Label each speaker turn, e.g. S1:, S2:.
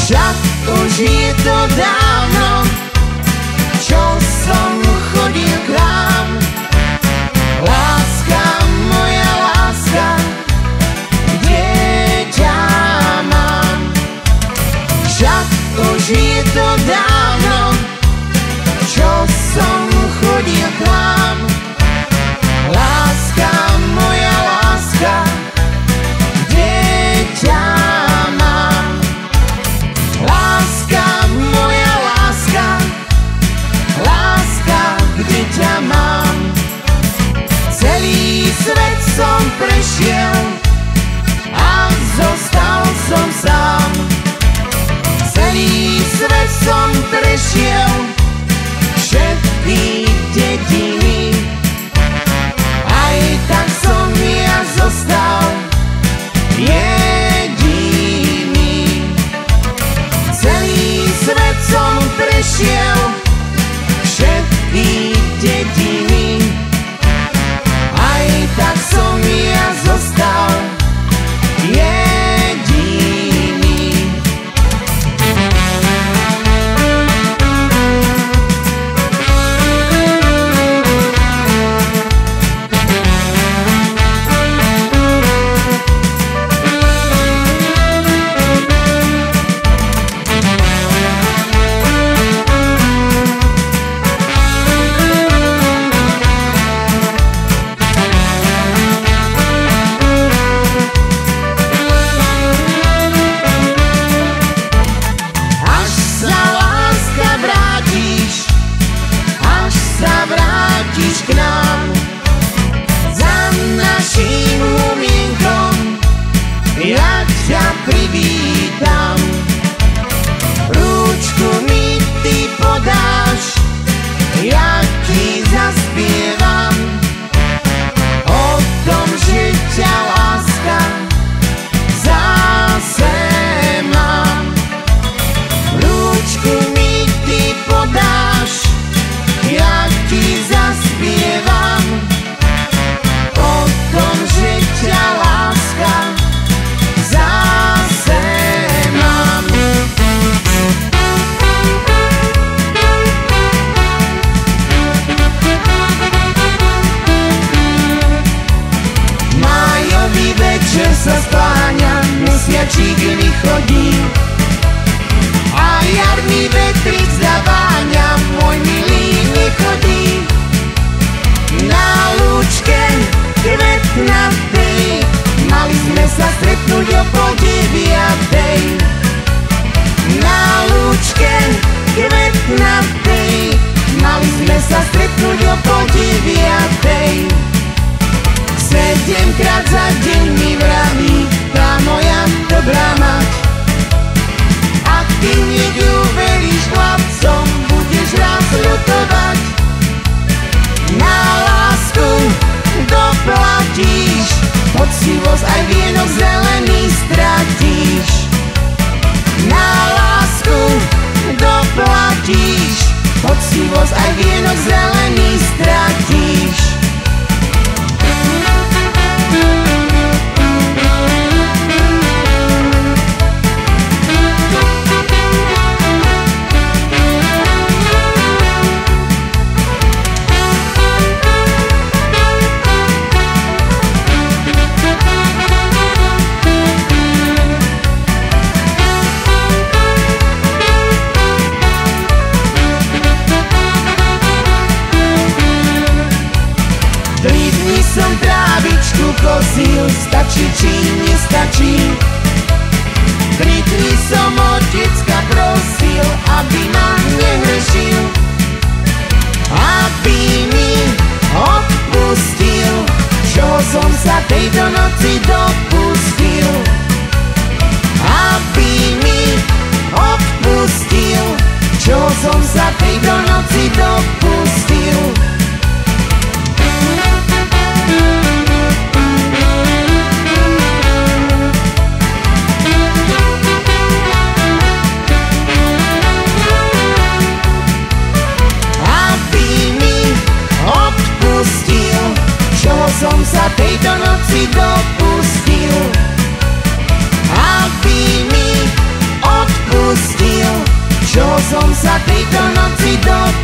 S1: Však už je to dávno, čo som chodil k vám. Láska, moja láska, kde ťa mám? Však už je to dávno, čo som chodil k vám. Láska, moja láska, kde ťa mám? Láska, moja láska, láska, kde ťa mám? Celý svet som prešiel a zostal som sám. Celý svet som prešiel, všetky dediny, aj tak som ja zostal jediný. Celý svet som prešiel, všetky dediny, aj tak som ja zostal jediný. K nám za naším humienkom, ja ťa privítam. Rúčku mi ty podáš, ja ti zaspievam o tom, že ťa láska zase mám. Rúčku mi ty podáš, ja ti zaspievam o tom, že ťa láska zase mám. Májový večer sa skláňa, mesiačík vychodí a jarný vetrík zaváňa, môj milý nechodí. Na lúčke kvetnatej mali sme sa stretnúť o 8:30. Na lúčke kvetnatej mali sme sa stretnúť o 8:30. 7-krát za deň mi vraví tá moja dobrá mať: ak ty neuveríš chlapcom, budeš raz ľutovať. Na lásku doplatíš, poctivosť aj vienok zelený stratíš. Na lásku doplatíš, poctivosť aj vienok zelený stratíš. Som trávičku kosil, stačí či nestačí. 3 dni som od decka prosil, aby ma nehrešil, aby mi odpustil, čo som sa tejto noci dopustil. Aby mi odpustil, čo som sa tejto noci dopustil. Som sa tejto noci dopustil, aby mi odpustil. som sa tejto noci dobil.